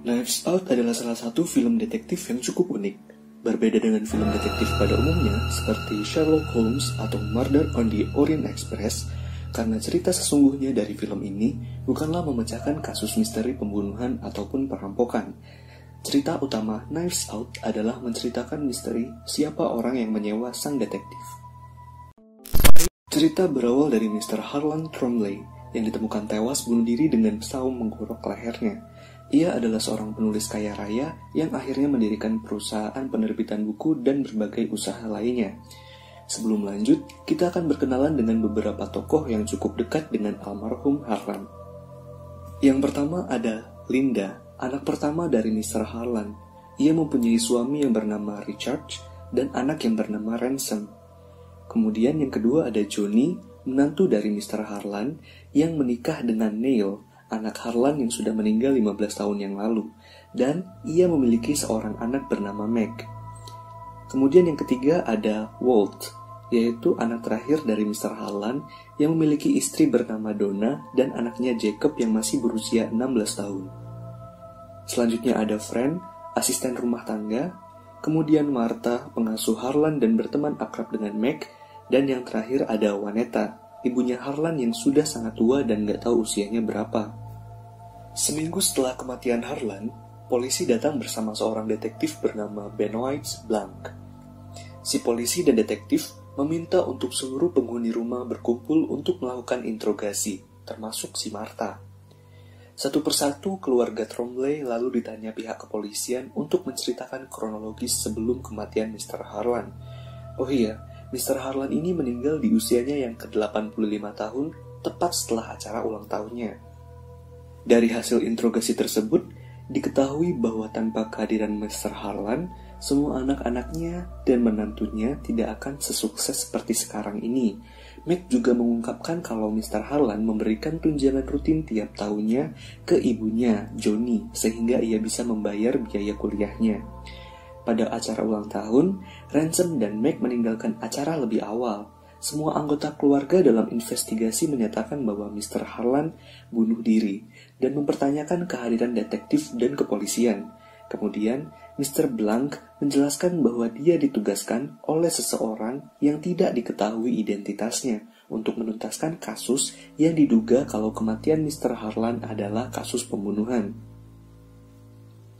Knives Out adalah salah satu film detektif yang cukup unik. Berbeda dengan film detektif pada umumnya seperti Sherlock Holmes atau Murder on the Orient Express, karena cerita sesungguhnya dari film ini bukanlah memecahkan kasus misteri pembunuhan ataupun perampokan. Cerita utama Knives Out adalah menceritakan misteri siapa orang yang menyewa sang detektif. Cerita berawal dari Mr. Harlan Trombley yang ditemukan tewas bunuh diri dengan saum menggorok lehernya. Ia adalah seorang penulis kaya raya yang akhirnya mendirikan perusahaan penerbitan buku dan berbagai usaha lainnya. Sebelum lanjut, kita akan berkenalan dengan beberapa tokoh yang cukup dekat dengan almarhum Harlan. Yang pertama ada Linda, anak pertama dari Mr. Harlan. Ia mempunyai suami yang bernama Richard dan anak yang bernama Ransom. Kemudian yang kedua ada Johnny, menantu dari Mr. Harlan yang menikah dengan Neil, anak Harlan yang sudah meninggal 15 tahun yang lalu, dan ia memiliki seorang anak bernama Meg. Kemudian yang ketiga ada Walt, yaitu anak terakhir dari Mr. Harlan yang memiliki istri bernama Donna dan anaknya Jacob yang masih berusia 16 tahun. Selanjutnya ada Fran, asisten rumah tangga, kemudian Martha, pengasuh Harlan dan berteman akrab dengan Meg, dan yang terakhir ada Waneta, ibunya Harlan yang sudah sangat tua dan gak tahu usianya berapa. Seminggu setelah kematian Harlan, polisi datang bersama seorang detektif bernama Benoit Blanc. Si polisi dan detektif meminta untuk seluruh penghuni rumah berkumpul untuk melakukan interogasi, termasuk si Martha. Satu persatu keluarga Trombley lalu ditanya pihak kepolisian untuk menceritakan kronologis sebelum kematian Mr. Harlan. Oh iya, Mr. Harlan ini meninggal di usianya yang ke-85 tahun, tepat setelah acara ulang tahunnya. Dari hasil interogasi tersebut, diketahui bahwa tanpa kehadiran Mr. Harlan, semua anak-anaknya dan menantunya tidak akan sesukses seperti sekarang ini. Meg juga mengungkapkan kalau Mr. Harlan memberikan tunjangan rutin tiap tahunnya ke ibunya, Johnny, sehingga ia bisa membayar biaya kuliahnya. Pada acara ulang tahun, Ransom dan Meg meninggalkan acara lebih awal. Semua anggota keluarga dalam investigasi menyatakan bahwa Mr. Harlan bunuh diri dan mempertanyakan kehadiran detektif dan kepolisian. Kemudian, Mr. Blanc menjelaskan bahwa dia ditugaskan oleh seseorang yang tidak diketahui identitasnya untuk menuntaskan kasus yang diduga kalau kematian Mr. Harlan adalah kasus pembunuhan.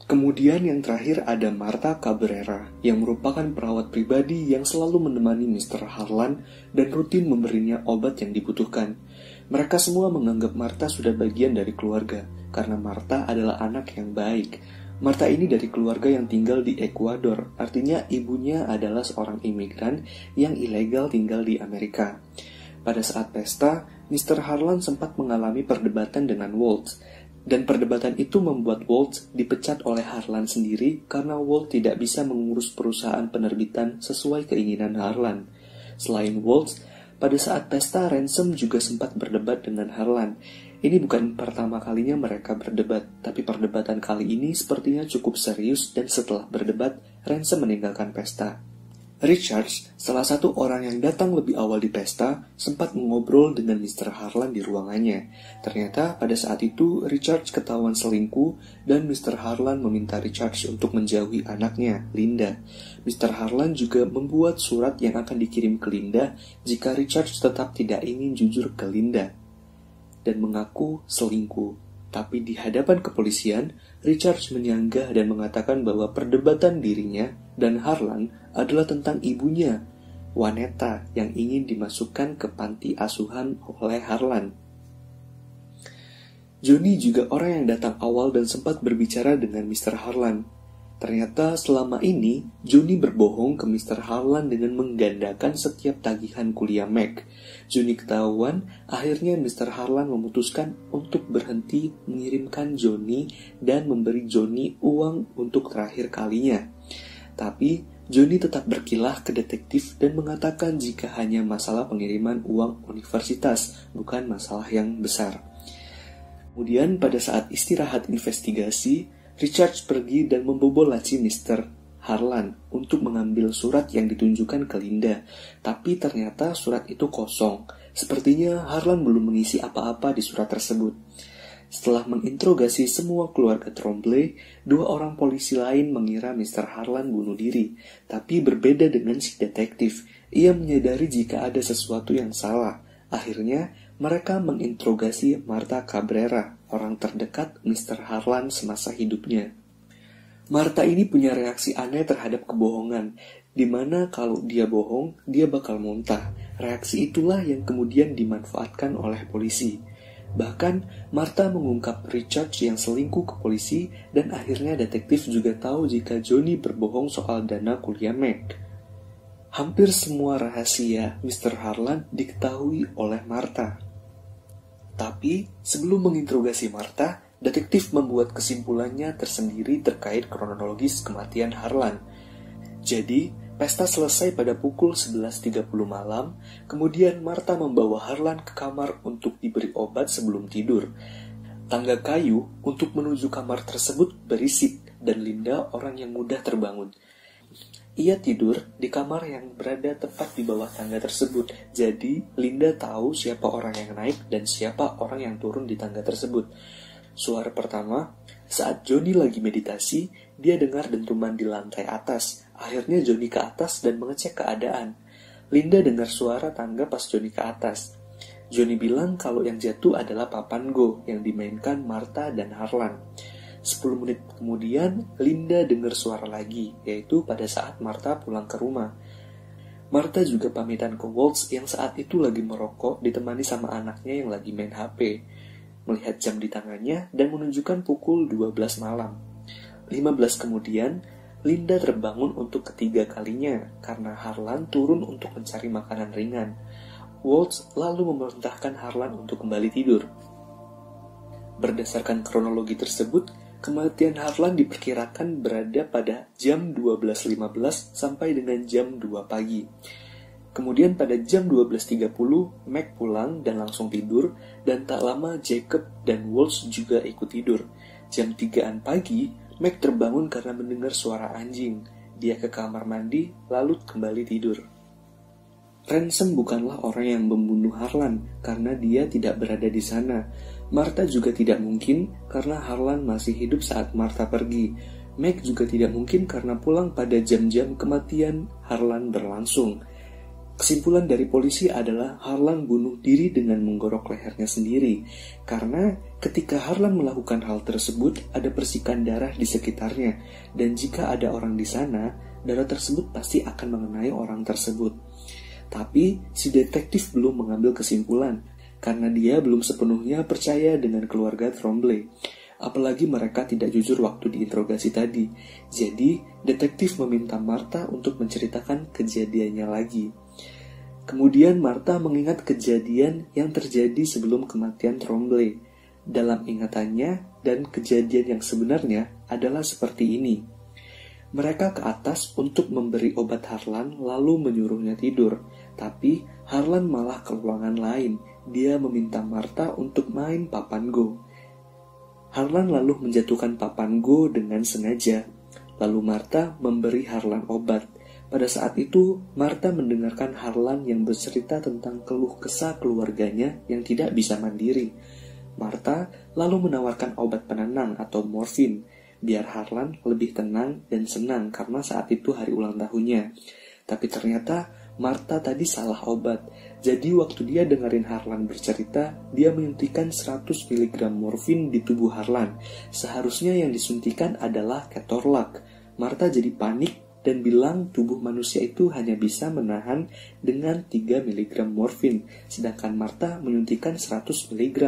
Kemudian yang terakhir ada Martha Cabrera yang merupakan perawat pribadi yang selalu menemani Mr. Harlan dan rutin memberinya obat yang dibutuhkan. Mereka semua menganggap Martha sudah bagian dari keluarga karena Martha adalah anak yang baik. Martha ini dari keluarga yang tinggal di Ekuador, artinya ibunya adalah seorang imigran yang ilegal tinggal di Amerika. Pada saat pesta, Mr. Harlan sempat mengalami perdebatan dengan Walt, dan perdebatan itu membuat Walt dipecat oleh Harlan sendiri karena Walt tidak bisa mengurus perusahaan penerbitan sesuai keinginan Harlan. Selain Walt, pada saat pesta Ransom juga sempat berdebat dengan Harlan. Ini bukan pertama kalinya mereka berdebat, tapi perdebatan kali ini sepertinya cukup serius dan setelah berdebat, Ransom meninggalkan pesta. Richards, salah satu orang yang datang lebih awal di pesta, sempat mengobrol dengan Mr. Harlan di ruangannya. Ternyata pada saat itu Richards ketahuan selingkuh dan Mr. Harlan meminta Richards untuk menjauhi anaknya, Linda. Mr. Harlan juga membuat surat yang akan dikirim ke Linda jika Richards tetap tidak ingin jujur ke Linda dan mengaku selingkuh. Tapi di hadapan kepolisian, Richards menyanggah dan mengatakan bahwa perdebatan dirinya dan Harlan adalah tentang ibunya, Waneta, yang ingin dimasukkan ke panti asuhan oleh Harlan. Johnny juga orang yang datang awal dan sempat berbicara dengan Mr. Harlan. Ternyata selama ini, Johnny berbohong ke Mr. Harlan dengan menggandakan setiap tagihan kuliah Meg. Johnny ketahuan, akhirnya Mr. Harlan memutuskan untuk berhenti mengirimkan Johnny dan memberi Johnny uang untuk terakhir kalinya. Tapi, Johnny tetap berkilah ke detektif dan mengatakan jika hanya masalah pengiriman uang universitas, bukan masalah yang besar. Kemudian pada saat istirahat investigasi, Richards pergi dan membobol laci Mr. Harlan untuk mengambil surat yang ditunjukkan ke Linda, tapi ternyata surat itu kosong. Sepertinya Harlan belum mengisi apa-apa di surat tersebut. Setelah menginterogasi semua keluarga Trombley, 2 orang polisi lain mengira Mr. Harlan bunuh diri. Tapi berbeda dengan si detektif, ia menyadari jika ada sesuatu yang salah. Akhirnya, mereka menginterogasi Martha Cabrera, orang terdekat Mr. Harlan semasa hidupnya. Martha ini punya reaksi aneh terhadap kebohongan, di mana kalau dia bohong, dia bakal muntah. Reaksi itulah yang kemudian dimanfaatkan oleh polisi. Bahkan, Martha mengungkap Richard yang selingkuh ke polisi, dan akhirnya detektif juga tahu jika Johnny berbohong soal dana kuliah Meg. Hampir semua rahasia Mr. Harlan diketahui oleh Martha. Tapi, sebelum menginterogasi Martha, detektif membuat kesimpulannya tersendiri terkait kronologis kematian Harlan. Jadi, pesta selesai pada pukul 11.30 malam, kemudian Martha membawa Harlan ke kamar untuk diberi obat sebelum tidur. Tangga kayu untuk menuju kamar tersebut berisik, dan Linda orang yang mudah terbangun. Ia tidur di kamar yang berada tepat di bawah tangga tersebut, jadi Linda tahu siapa orang yang naik dan siapa orang yang turun di tangga tersebut. Suara pertama, saat Johnny lagi meditasi, dia dengar dentuman di lantai atas. Akhirnya Johnny ke atas dan mengecek keadaan. Linda dengar suara tangga pas Johnny ke atas. Johnny bilang kalau yang jatuh adalah papan Go yang dimainkan Martha dan Harlan. 10 menit kemudian, Linda dengar suara lagi, yaitu pada saat Martha pulang ke rumah. Martha juga pamitan ke Waltz yang saat itu lagi merokok ditemani sama anaknya yang lagi main HP. Melihat jam di tangannya dan menunjukkan pukul 12 malam. 15 kemudian, Linda terbangun untuk ketiga kalinya karena Harlan turun untuk mencari makanan ringan. Waltz lalu memerintahkan Harlan untuk kembali tidur. Berdasarkan kronologi tersebut, kematian Harlan diperkirakan berada pada jam 12.15 sampai dengan jam 2 pagi. Kemudian pada jam 12.30, Meg pulang dan langsung tidur, dan tak lama Jacob dan Waltz juga ikut tidur. Jam 3-an pagi, Meg terbangun karena mendengar suara anjing. Dia ke kamar mandi, lalu kembali tidur. Ransom bukanlah orang yang membunuh Harlan, karena dia tidak berada di sana. Martha juga tidak mungkin, karena Harlan masih hidup saat Martha pergi. Meg juga tidak mungkin karena pulang pada jam-jam kematian Harlan berlangsung. Kesimpulan dari polisi adalah Harlan bunuh diri dengan menggorok lehernya sendiri, karena ketika Harlan melakukan hal tersebut ada percikan darah di sekitarnya, dan jika ada orang di sana, darah tersebut pasti akan mengenai orang tersebut. Tapi si detektif belum mengambil kesimpulan, karena dia belum sepenuhnya percaya dengan keluarga Trombley. Apalagi mereka tidak jujur waktu diinterogasi tadi. Jadi, detektif meminta Martha untuk menceritakan kejadiannya lagi. Kemudian Martha mengingat kejadian yang terjadi sebelum kematian Trombley. Dalam ingatannya dan kejadian yang sebenarnya adalah seperti ini. Mereka ke atas untuk memberi obat Harlan lalu menyuruhnya tidur. Tapi Harlan malah ke ruangan lain. Dia meminta Martha untuk main papan Go. Harlan lalu menjatuhkan papan Go dengan sengaja. Lalu Martha memberi Harlan obat. Pada saat itu, Martha mendengarkan Harlan yang bercerita tentang keluh kesah keluarganya yang tidak bisa mandiri. Martha lalu menawarkan obat penenang atau morfin, biar Harlan lebih tenang dan senang karena saat itu hari ulang tahunnya. Tapi ternyata Martha tadi salah obat. Jadi waktu dia dengerin Harlan bercerita, dia menyuntikkan 100 mg morfin di tubuh Harlan. Seharusnya yang disuntikan adalah ketorlak. Martha jadi panik dan bilang tubuh manusia itu hanya bisa menahan dengan 3 mg morfin, sedangkan Martha menyuntikkan 100 mg.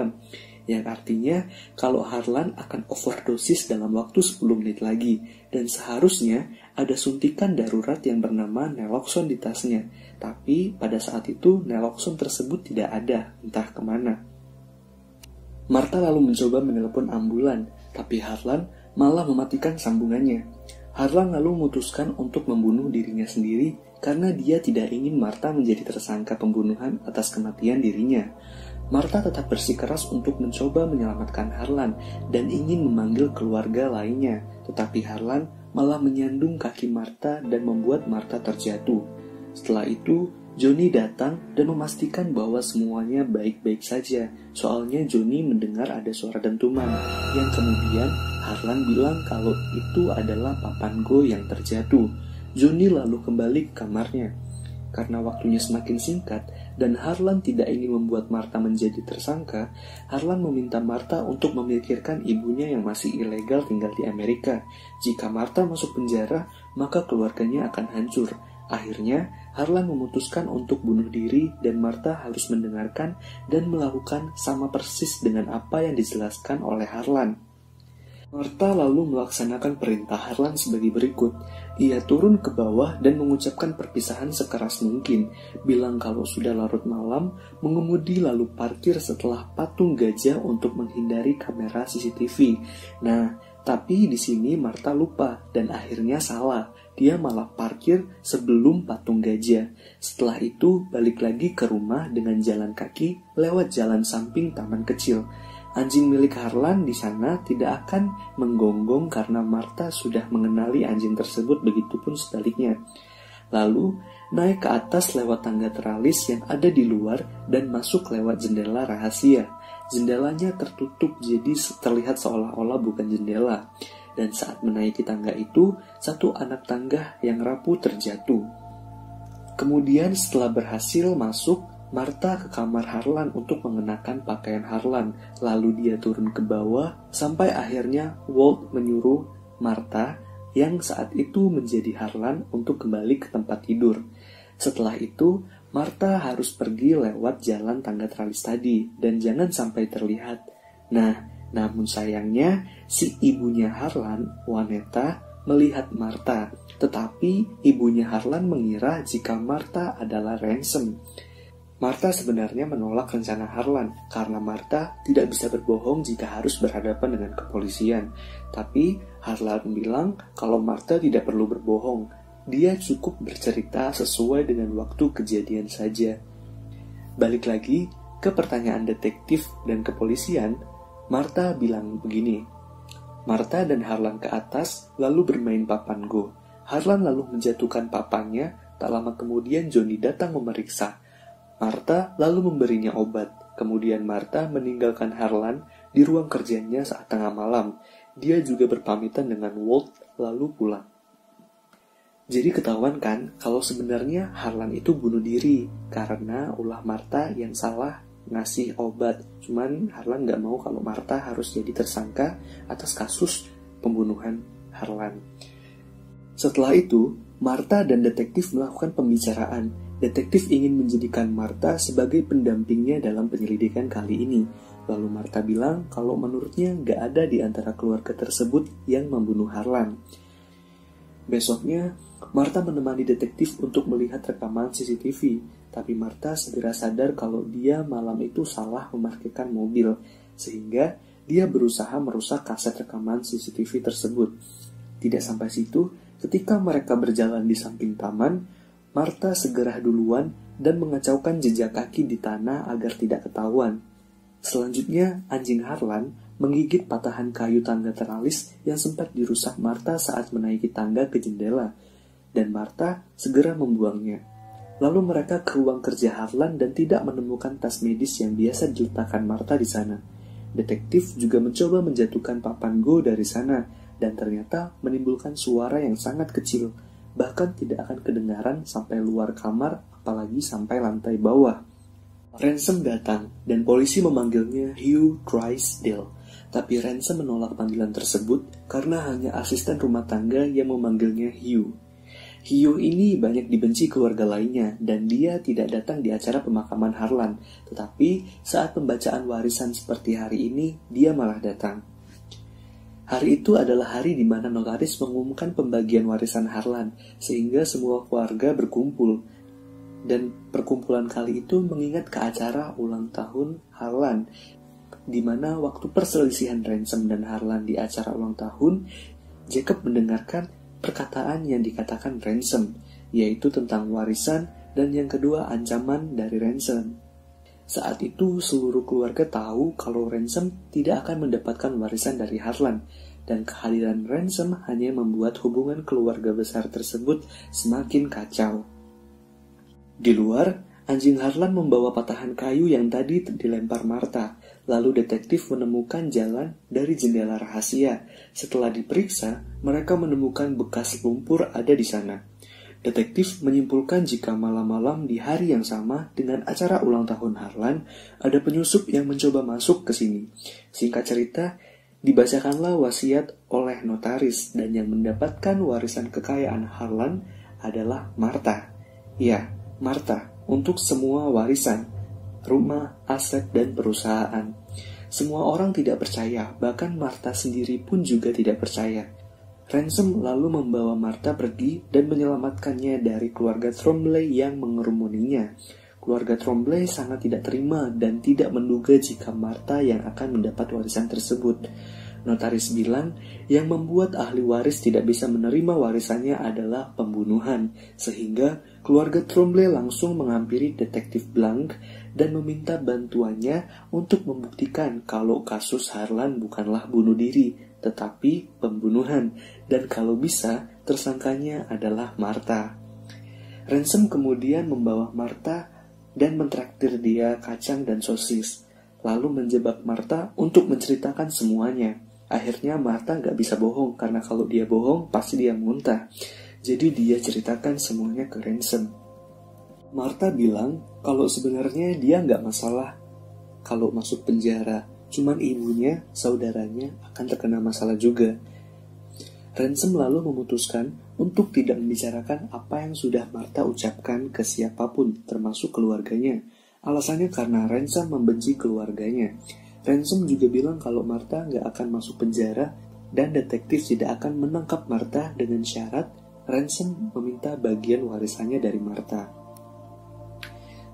Yang artinya kalau Harlan akan overdosis dalam waktu 10 menit lagi, dan seharusnya ada suntikan darurat yang bernama naloxone di tasnya. Tapi pada saat itu naloxone tersebut tidak ada, entah kemana. Martha lalu mencoba menelepon ambulan, tapi Harlan malah mematikan sambungannya. Harlan lalu memutuskan untuk membunuh dirinya sendiri karena dia tidak ingin Martha menjadi tersangka pembunuhan atas kematian dirinya. Martha tetap bersikeras untuk mencoba menyelamatkan Harlan dan ingin memanggil keluarga lainnya, tetapi Harlan malah menyandung kaki Martha dan membuat Martha terjatuh. Setelah itu, Johnny datang dan memastikan bahwa semuanya baik-baik saja. Soalnya Johnny mendengar ada suara dentuman, yang kemudian Harlan bilang kalau itu adalah papan Go yang terjatuh. Johnny lalu kembali ke kamarnya. Karena waktunya semakin singkat dan Harlan tidak ingin membuat Martha menjadi tersangka, Harlan meminta Martha untuk memikirkan ibunya yang masih ilegal tinggal di Amerika. Jika Martha masuk penjara, maka keluarganya akan hancur. Akhirnya, Harlan memutuskan untuk bunuh diri dan Martha harus mendengarkan dan melakukan sama persis dengan apa yang dijelaskan oleh Harlan. Martha lalu melaksanakan perintah Harlan sebagai berikut. Ia turun ke bawah dan mengucapkan perpisahan sekeras mungkin, bilang kalau sudah larut malam, mengemudi lalu parkir setelah patung gajah untuk menghindari kamera CCTV. Nah, tapi di sini Martha lupa dan akhirnya salah. Dia malah parkir sebelum patung gajah. Setelah itu balik lagi ke rumah dengan jalan kaki lewat jalan samping taman kecil. Anjing milik Harlan di sana tidak akan menggonggong karena Martha sudah mengenali anjing tersebut, begitupun sebaliknya. Lalu naik ke atas lewat tangga teralis yang ada di luar dan masuk lewat jendela rahasia. Jendelanya tertutup jadi terlihat seolah-olah bukan jendela. Dan saat menaiki tangga itu, satu anak tangga yang rapuh terjatuh. Kemudian setelah berhasil masuk, Martha ke kamar Harlan untuk mengenakan pakaian Harlan. Lalu dia turun ke bawah, sampai akhirnya Walt menyuruh Martha, yang saat itu menjadi Harlan, untuk kembali ke tempat tidur. Setelah itu, Martha harus pergi lewat jalan tangga teralis tadi, dan jangan sampai terlihat. Namun sayangnya, si ibunya Harlan, Waneta, melihat Martha. Tetapi ibunya Harlan mengira jika Martha adalah Ransom. Martha sebenarnya menolak rencana Harlan, karena Martha tidak bisa berbohong jika harus berhadapan dengan kepolisian. Tapi Harlan bilang kalau Martha tidak perlu berbohong. Dia cukup bercerita sesuai dengan waktu kejadian saja. Balik lagi ke pertanyaan detektif dan kepolisian, Martha bilang begini. Martha dan Harlan ke atas, lalu bermain papan Go. Harlan lalu menjatuhkan papannya, tak lama kemudian Johnny datang memeriksa. Martha lalu memberinya obat. Kemudian Martha meninggalkan Harlan di ruang kerjanya saat tengah malam. Dia juga berpamitan dengan Walt, lalu pulang. Jadi ketahuan kan, kalau sebenarnya Harlan itu bunuh diri, karena ulah Martha yang salah ngasih obat. Cuman Harlan gak mau kalau Martha harus jadi tersangka atas kasus pembunuhan Harlan. Setelah itu, Martha dan detektif melakukan pembicaraan. Detektif ingin menjadikan Martha sebagai pendampingnya dalam penyelidikan kali ini. Lalu Martha bilang kalau menurutnya gak ada di antara keluarga tersebut yang membunuh Harlan. Besoknya, Martha menemani detektif untuk melihat rekaman CCTV. Tapi Martha segera sadar kalau dia malam itu salah memarkirkan mobil, sehingga dia berusaha merusak kaset rekaman CCTV tersebut. Tidak sampai situ, ketika mereka berjalan di samping taman, Martha segera duluan dan mengacaukan jejak kaki di tanah agar tidak ketahuan. Selanjutnya, anjing Harlan menggigit patahan kayu tangga teralis yang sempat dirusak Martha saat menaiki tangga ke jendela, dan Martha segera membuangnya. Lalu mereka ke ruang kerja Harlan dan tidak menemukan tas medis yang biasa diletakkan Martha di sana. Detektif juga mencoba menjatuhkan papan Go dari sana, dan ternyata menimbulkan suara yang sangat kecil, bahkan tidak akan kedengaran sampai luar kamar, apalagi sampai lantai bawah. Ransom datang, dan polisi memanggilnya Hugh Drysdale. Tapi Ransom menolak panggilan tersebut karena hanya asisten rumah tangga yang memanggilnya Hugh. Hugh ini banyak dibenci keluarga lainnya dan dia tidak datang di acara pemakaman Harlan. Tetapi saat pembacaan warisan seperti hari ini, dia malah datang. Hari itu adalah hari di mana notaris mengumumkan pembagian warisan Harlan, sehingga semua keluarga berkumpul. Dan perkumpulan kali itu mengingat ke acara ulang tahun Harlan, di mana waktu perselisihan Ransom dan Harlan di acara ulang tahun, Jacob mendengarkan perkataan yang dikatakan Ransom, yaitu tentang warisan, dan yang kedua ancaman dari Ransom. Saat itu seluruh keluarga tahu kalau Ransom tidak akan mendapatkan warisan dari Harlan, dan kehadiran Ransom hanya membuat hubungan keluarga besar tersebut semakin kacau. Di luar, anjing Harlan membawa patahan kayu yang tadi dilempar Martha. Lalu detektif menemukan jalan dari jendela rahasia. Setelah diperiksa, mereka menemukan bekas lumpur ada di sana. Detektif menyimpulkan jika malam-malam di hari yang sama dengan acara ulang tahun Harlan, ada penyusup yang mencoba masuk ke sini. Singkat cerita, dibacakanlah wasiat oleh notaris dan yang mendapatkan warisan kekayaan Harlan adalah Martha. Ya, Martha, untuk semua warisan, rumah, aset, dan perusahaan. Semua orang tidak percaya, bahkan Martha sendiri pun juga tidak percaya. Ransom lalu membawa Martha pergi dan menyelamatkannya dari keluarga Trombley yang mengerumuninya. Keluarga Trombley sangat tidak terima dan tidak menduga jika Martha yang akan mendapat warisan tersebut. Notaris bilang yang membuat ahli waris tidak bisa menerima warisannya adalah pembunuhan, sehingga keluarga Trombley langsung menghampiri detektif Blank dan meminta bantuannya untuk membuktikan kalau kasus Harlan bukanlah bunuh diri, tetapi pembunuhan, dan kalau bisa tersangkanya adalah Martha. Ransom kemudian membawa Martha dan mentraktir dia kacang dan sosis, lalu menjebak Martha untuk menceritakan semuanya. Akhirnya Martha gak bisa bohong, karena kalau dia bohong pasti dia muntah. Jadi dia ceritakan semuanya ke Ransom. Martha bilang kalau sebenarnya dia gak masalah kalau masuk penjara, cuman ibunya, saudaranya akan terkena masalah juga. Ransom lalu memutuskan untuk tidak membicarakan apa yang sudah Martha ucapkan ke siapapun, termasuk keluarganya. Alasannya karena Ransom membenci keluarganya. Ransom juga bilang kalau Martha nggak akan masuk penjara dan detektif tidak akan menangkap Martha dengan syarat Ransom meminta bagian warisannya dari Martha.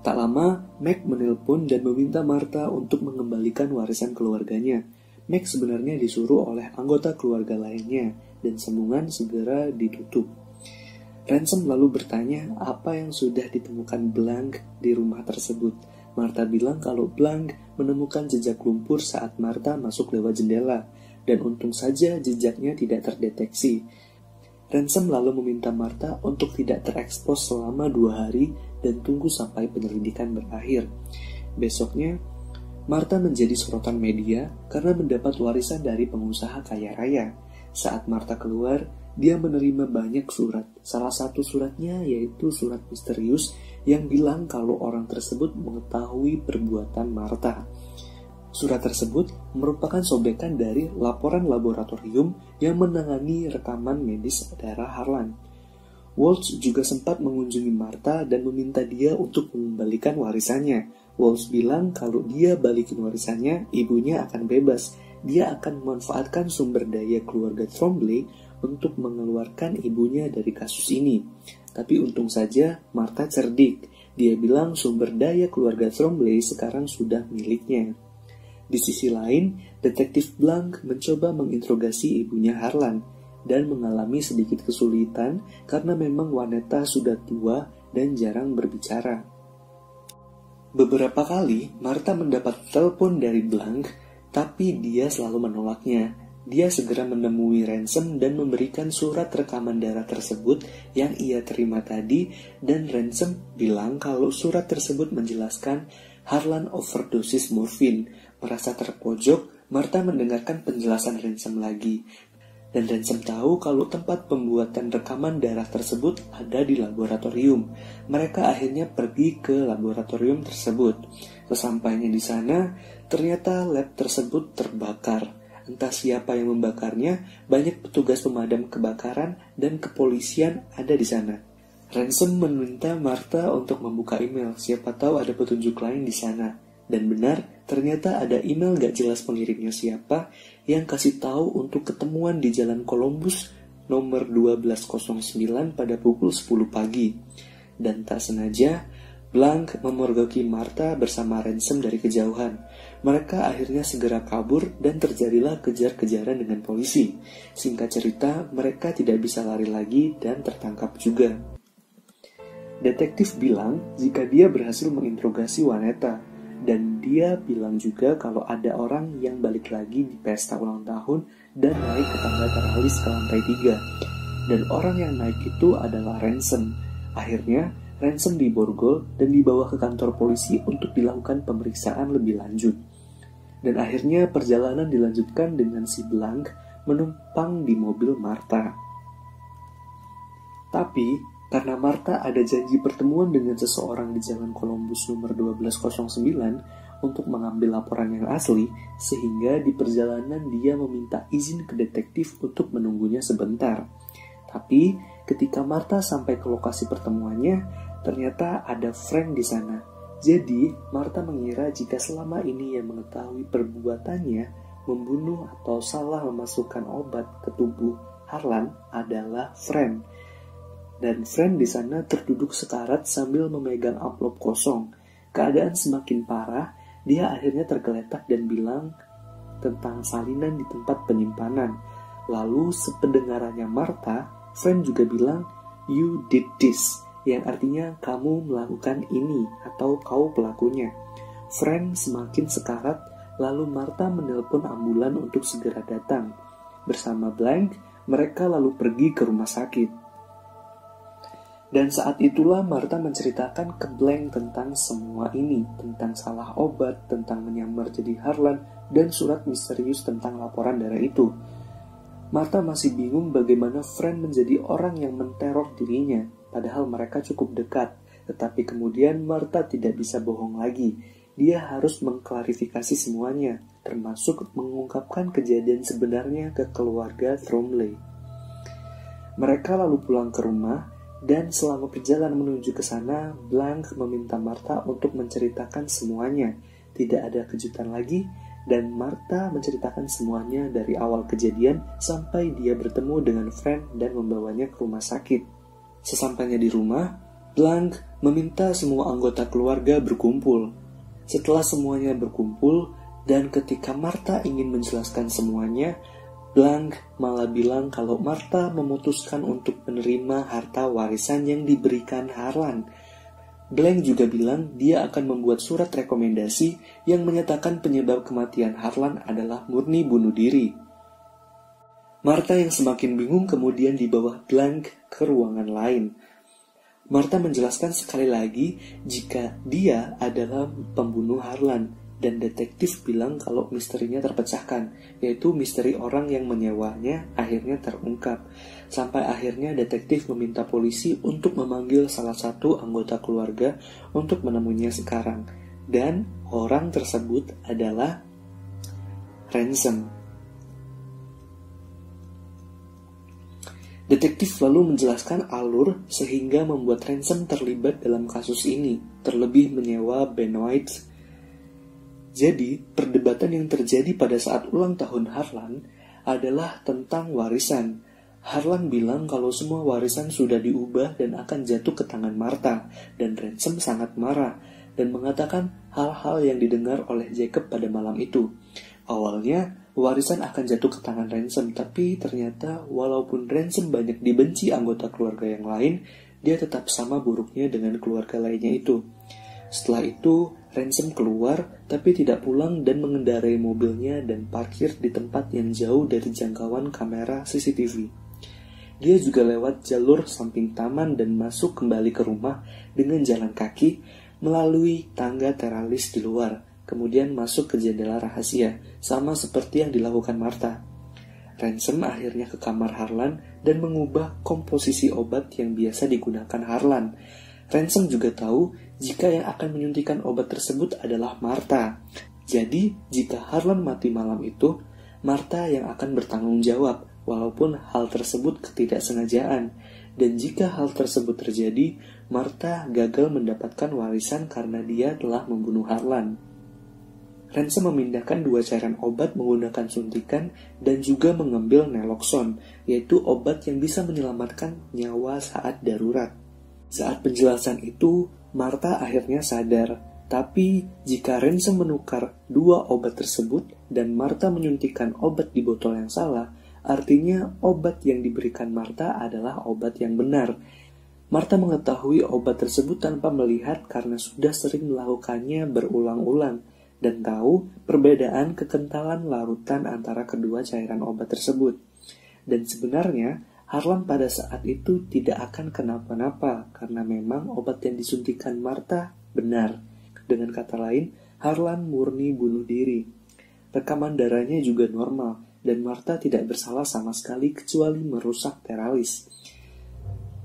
Tak lama, Meg menelpon dan meminta Martha untuk mengembalikan warisan keluarganya. Meg sebenarnya disuruh oleh anggota keluarga lainnya dan sambungan segera ditutup. Ransom lalu bertanya apa yang sudah ditemukan Blank di rumah tersebut. Martha bilang kalau Blank menemukan jejak lumpur saat Martha masuk lewat jendela, dan untung saja jejaknya tidak terdeteksi. Ransom lalu meminta Martha untuk tidak terekspos selama 2 hari dan tunggu sampai penyelidikan berakhir. Besoknya, Martha menjadi sorotan media karena mendapat warisan dari pengusaha kaya raya. Saat Martha keluar, dia menerima banyak surat. Salah satu suratnya yaitu surat misterius yang bilang kalau orang tersebut mengetahui perbuatan Martha. Surat tersebut merupakan sobekan dari laporan laboratorium yang menangani rekaman medis darah Harlan. Walsh juga sempat mengunjungi Martha dan meminta dia untuk mengembalikan warisannya. Walsh bilang kalau dia balikin warisannya, ibunya akan bebas. Dia akan memanfaatkan sumber daya keluarga Trombley untuk mengeluarkan ibunya dari kasus ini. Tapi untung saja Martha cerdik. Dia bilang sumber daya keluarga Trombley sekarang sudah miliknya. Di sisi lain, detektif Blank mencoba menginterogasi ibunya Harlan dan mengalami sedikit kesulitan karena memang wanita sudah tua dan jarang berbicara. Beberapa kali Martha mendapat telepon dari Blank, tapi dia selalu menolaknya. Dia segera menemui Ransom dan memberikan surat rekaman darah tersebut yang ia terima tadi, dan Ransom bilang kalau surat tersebut menjelaskan Harlan overdosis morfin. Merasa terpojok, Martha mendengarkan penjelasan Ransom lagi. Dan Ransom tahu kalau tempat pembuatan rekaman darah tersebut ada di laboratorium. Mereka akhirnya pergi ke laboratorium tersebut. Sesampainya di sana, ternyata lab tersebut terbakar. Entah siapa yang membakarnya, banyak petugas pemadam kebakaran dan kepolisian ada di sana. Ransom meminta Martha untuk membuka email, siapa tahu ada petunjuk lain di sana. Dan benar, ternyata ada email gak jelas pengirimnya siapa yang kasih tahu untuk ketemuan di Jalan Columbus nomor 1209 pada pukul 10 pagi. Dan tak sengaja, Blank memergoki Martha bersama Ransom dari kejauhan. Mereka akhirnya segera kabur dan terjadilah kejar-kejaran dengan polisi. Singkat cerita, mereka tidak bisa lari lagi dan tertangkap juga. Detektif bilang jika dia berhasil menginterogasi wanita, dan dia bilang juga kalau ada orang yang balik lagi di pesta ulang tahun dan naik ke tangga teralis ke lantai 3. Dan orang yang naik itu adalah Ransom. Akhirnya, Ransom diborgol dan dibawa ke kantor polisi untuk dilakukan pemeriksaan lebih lanjut. Dan akhirnya perjalanan dilanjutkan dengan si Blank menumpang di mobil Martha. Tapi, karena Martha ada janji pertemuan dengan seseorang di Jalan Columbus nomor 1209 untuk mengambil laporan yang asli, sehingga di perjalanan dia meminta izin ke detektif untuk menunggunya sebentar. Tapi, ketika Martha sampai ke lokasi pertemuannya, ternyata ada Frank di sana. Jadi, Martha mengira jika selama ini ia mengetahui perbuatannya membunuh atau salah memasukkan obat ke tubuh Harlan adalah Frank. Dan Frank di sana terduduk sekarat sambil memegang amplop kosong. Keadaan semakin parah, dia akhirnya tergeletak dan bilang tentang salinan di tempat penyimpanan. Lalu sependengarannya Martha, Frank juga bilang, "You did this," yang artinya kamu melakukan ini atau kau pelakunya. Frank semakin sekarat, lalu Martha menelpon ambulan untuk segera datang. Bersama Blank, mereka lalu pergi ke rumah sakit. Dan saat itulah Martha menceritakan ke Blank tentang semua ini, tentang salah obat, tentang menyamar jadi Harlan, dan surat misterius tentang laporan darah itu. Martha masih bingung bagaimana Frank menjadi orang yang menteror dirinya, padahal mereka cukup dekat. Tetapi kemudian Martha tidak bisa bohong lagi. Dia harus mengklarifikasi semuanya, termasuk mengungkapkan kejadian sebenarnya ke keluarga Trombley. Mereka lalu pulang ke rumah, dan selama perjalanan menuju ke sana, Blank meminta Martha untuk menceritakan semuanya. Tidak ada kejutan lagi, dan Martha menceritakan semuanya dari awal kejadian sampai dia bertemu dengan Frank dan membawanya ke rumah sakit. Sesampainya di rumah, Blank meminta semua anggota keluarga berkumpul. Setelah semuanya berkumpul, dan ketika Martha ingin menjelaskan semuanya, Blank malah bilang kalau Martha memutuskan untuk menerima harta warisan yang diberikan Harlan. Blank juga bilang dia akan membuat surat rekomendasi yang menyatakan penyebab kematian Harlan adalah murni bunuh diri. Martha yang semakin bingung kemudian dibawa Blank ke ruangan lain. Martha menjelaskan sekali lagi jika dia adalah pembunuh Harlan, dan detektif bilang kalau misterinya terpecahkan, yaitu misteri orang yang menyewanya akhirnya terungkap. Sampai akhirnya detektif meminta polisi untuk memanggil salah satu anggota keluarga untuk menemuinya sekarang. Dan orang tersebut adalah Ransom. Detektif lalu menjelaskan alur sehingga membuat Ransom terlibat dalam kasus ini, terlebih menyewa Benoit. Jadi, perdebatan yang terjadi pada saat ulang tahun Harlan adalah tentang warisan. Harlan bilang kalau semua warisan sudah diubah dan akan jatuh ke tangan Martha, dan Ransom sangat marah dan mengatakan hal-hal yang didengar oleh Jacob pada malam itu. Awalnya, warisan akan jatuh ke tangan Ransom, tapi ternyata walaupun Ransom banyak dibenci anggota keluarga yang lain, dia tetap sama buruknya dengan keluarga lainnya itu. Setelah itu, Ransom keluar tapi tidak pulang dan mengendarai mobilnya dan parkir di tempat yang jauh dari jangkauan kamera CCTV. Dia juga lewat jalur samping taman dan masuk kembali ke rumah dengan jalan kaki melalui tangga teralis di luar, kemudian masuk ke jendela rahasia, sama seperti yang dilakukan Martha. Ransom akhirnya ke kamar Harlan dan mengubah komposisi obat yang biasa digunakan Harlan. Ransom juga tahu jika yang akan menyuntikkan obat tersebut adalah Martha. Jadi, jika Harlan mati malam itu, Martha yang akan bertanggung jawab, walaupun hal tersebut ketidaksengajaan. Dan jika hal tersebut terjadi, Martha gagal mendapatkan warisan karena dia telah membunuh Harlan. Ransom memindahkan 2 cairan obat menggunakan suntikan dan juga mengambil naloxone, yaitu obat yang bisa menyelamatkan nyawa saat darurat. Saat penjelasan itu, Martha akhirnya sadar. Tapi, jika Ransom menukar 2 obat tersebut dan Martha menyuntikkan obat di botol yang salah, artinya obat yang diberikan Martha adalah obat yang benar. Martha mengetahui obat tersebut tanpa melihat karena sudah sering melakukannya berulang-ulang dan tahu perbedaan kekentalan larutan antara kedua cairan obat tersebut. Dan sebenarnya, Harlan pada saat itu tidak akan kenapa-napa karena memang obat yang disuntikan Martha benar. Dengan kata lain, Harlan murni bunuh diri. Rekaman darahnya juga normal dan Martha tidak bersalah sama sekali kecuali merusak teralis.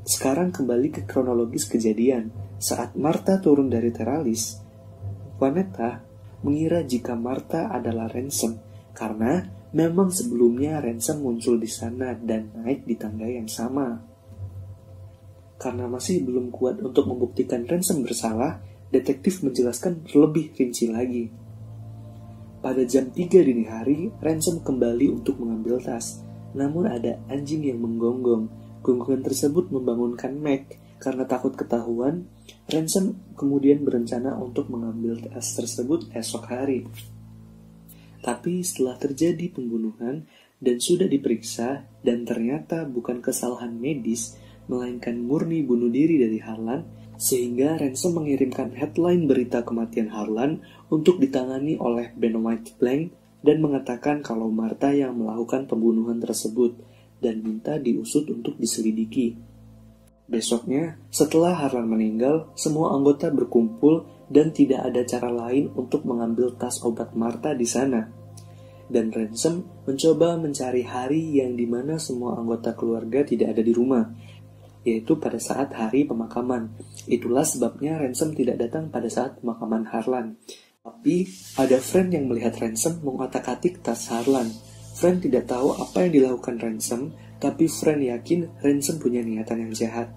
Sekarang kembali ke kronologis kejadian. Saat Martha turun dari teralis, Vanessa mengira jika Martha adalah Ransom karena memang sebelumnya Ransom muncul di sana dan naik di tangga yang sama. Karena masih belum kuat untuk membuktikan Ransom bersalah, detektif menjelaskan lebih rinci lagi. Pada jam 3 dini hari, Ransom kembali untuk mengambil tas. Namun ada anjing yang menggonggong. Gonggongan tersebut membangunkan Meg. Karena takut ketahuan, Ransom kemudian berencana untuk mengambil tas tersebut esok hari. Tapi setelah terjadi pembunuhan dan sudah diperiksa dan ternyata bukan kesalahan medis, melainkan murni bunuh diri dari Harlan, sehingga Ransom mengirimkan headline berita kematian Harlan untuk ditangani oleh Benoit Blanc dan mengatakan kalau Martha yang melakukan pembunuhan tersebut dan minta diusut untuk diselidiki. Besoknya, setelah Harlan meninggal, semua anggota berkumpul dan tidak ada cara lain untuk mengambil tas obat Martha di sana. Dan Ransom mencoba mencari hari yang dimana semua anggota keluarga tidak ada di rumah, yaitu pada saat hari pemakaman. Itulah sebabnya Ransom tidak datang pada saat pemakaman Harlan. Tapi ada Fran yang melihat Ransom mengotak-atik tas Harlan. Fran tidak tahu apa yang dilakukan Ransom, tapi Fran yakin Ransom punya niatan yang jahat.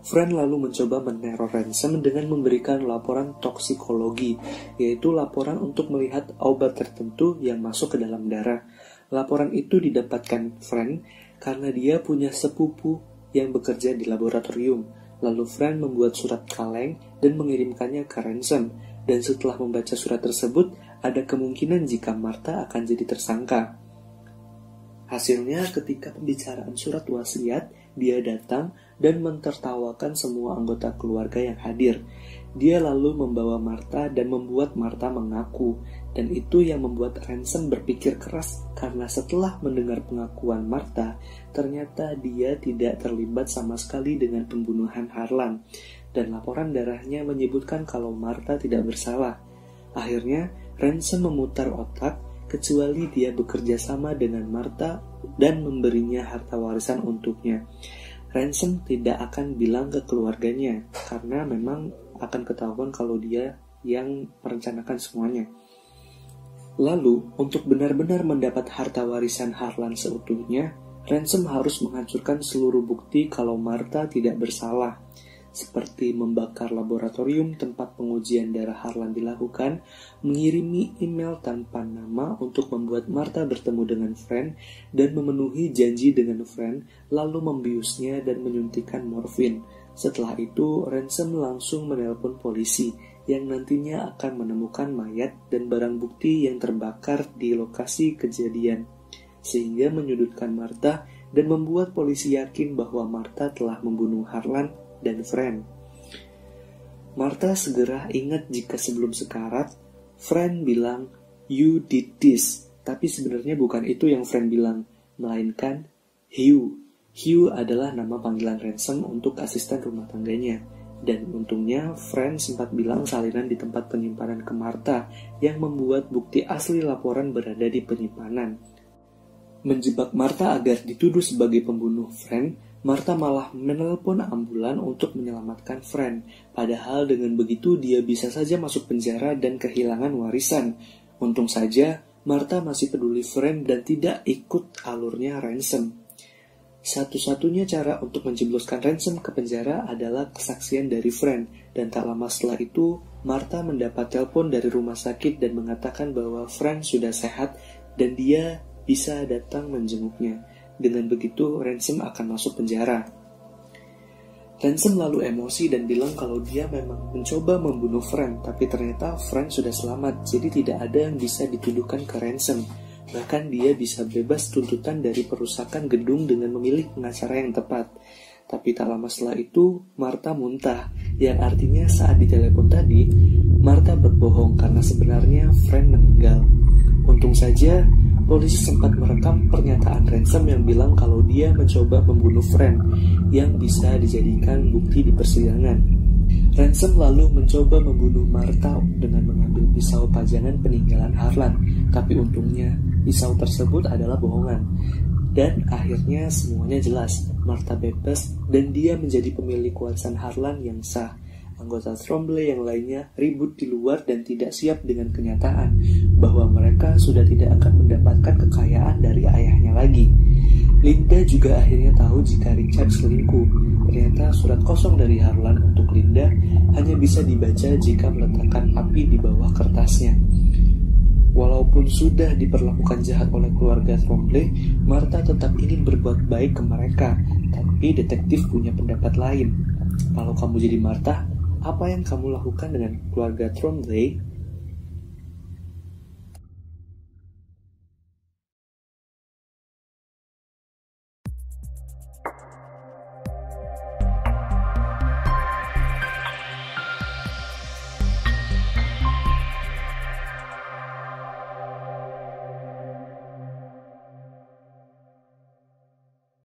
Fran lalu mencoba meneror Ransom dengan memberikan laporan toksikologi, yaitu laporan untuk melihat obat tertentu yang masuk ke dalam darah. Laporan itu didapatkan Fran karena dia punya sepupu yang bekerja di laboratorium. Lalu Fran membuat surat kaleng dan mengirimkannya ke Ransom. Dan setelah membaca surat tersebut, ada kemungkinan jika Martha akan jadi tersangka. Hasilnya ketika pembicaraan surat wasiat, dia datang dan mentertawakan semua anggota keluarga yang hadir. Dia lalu membawa Martha dan membuat Martha mengaku. Dan itu yang membuat Ransom berpikir keras karena setelah mendengar pengakuan Martha, ternyata dia tidak terlibat sama sekali dengan pembunuhan Harlan. Dan laporan darahnya menyebutkan kalau Martha tidak bersalah. Akhirnya, Ransom memutar otak kecuali dia bekerja sama dengan Martha dan memberinya harta warisan untuknya. Ransom tidak akan bilang ke keluarganya karena memang akan ketahuan kalau dia yang merencanakan semuanya. Lalu, untuk benar-benar mendapat harta warisan Harlan seutuhnya, Ransom harus menghancurkan seluruh bukti kalau Martha tidak bersalah, seperti membakar laboratorium tempat pengujian darah Harlan dilakukan, mengirimi email tanpa nama untuk membuat Martha bertemu dengan Fran, dan memenuhi janji dengan Fran, lalu membiusnya dan menyuntikkan morfin. Setelah itu, Ransom langsung menelpon polisi, yang nantinya akan menemukan mayat dan barang bukti yang terbakar di lokasi kejadian, sehingga menyudutkan Martha dan membuat polisi yakin bahwa Martha telah membunuh Harlan dan Fran. Martha segera ingat jika sebelum sekarat, Fran bilang, "You did this," tapi sebenarnya bukan itu yang Fran bilang, melainkan Hugh. Hugh adalah nama panggilan Ransom untuk asisten rumah tangganya. Dan untungnya, Fran sempat bilang salinan di tempat penyimpanan ke Martha yang membuat bukti asli laporan berada di penyimpanan. Menjebak Martha agar dituduh sebagai pembunuh Fran, Martha malah menelpon ambulan untuk menyelamatkan Fran. Padahal dengan begitu dia bisa saja masuk penjara dan kehilangan warisan. Untung saja, Martha masih peduli Fran dan tidak ikut alurnya Ransom. Satu-satunya cara untuk menjebloskan Ransom ke penjara adalah kesaksian dari Fran, dan tak lama setelah itu, Martha mendapat telepon dari rumah sakit dan mengatakan bahwa Fran sudah sehat dan dia bisa datang menjenguknya. Dengan begitu, Ransom akan masuk penjara. Ransom lalu emosi dan bilang kalau dia memang mencoba membunuh Fran, tapi ternyata Fran sudah selamat, jadi tidak ada yang bisa dituduhkan ke Ransom. Bahkan dia bisa bebas tuntutan dari perusakan gedung dengan memilih pengacara yang tepat. Tapi tak lama setelah itu, Martha muntah, yang artinya saat ditelepon tadi, Martha berbohong karena sebenarnya Fran meninggal. Untung saja, polisi sempat merekam pernyataan Ransom yang bilang kalau dia mencoba membunuh Frank yang bisa dijadikan bukti di persidangan. Ransom lalu mencoba membunuh Martha dengan mengambil pisau pajangan peninggalan Harlan, tapi untungnya pisau tersebut adalah bohongan. Dan akhirnya semuanya jelas, Martha bebas dan dia menjadi pemilik warisan Harlan yang sah. Anggota Trombley yang lainnya ribut di luar dan tidak siap dengan kenyataan bahwa mereka sudah tidak akan mendapatkan kekayaan dari ayahnya lagi. Linda juga akhirnya tahu jika Richard selingkuh. Ternyata surat kosong dari Harlan untuk Linda hanya bisa dibaca jika meletakkan api di bawah kertasnya. Walaupun sudah diperlakukan jahat oleh keluarga Trombley, Martha tetap ingin berbuat baik ke mereka. Tapi detektif punya pendapat lain. Kalau kamu jadi Martha, apa yang kamu lakukan dengan keluarga Trombley?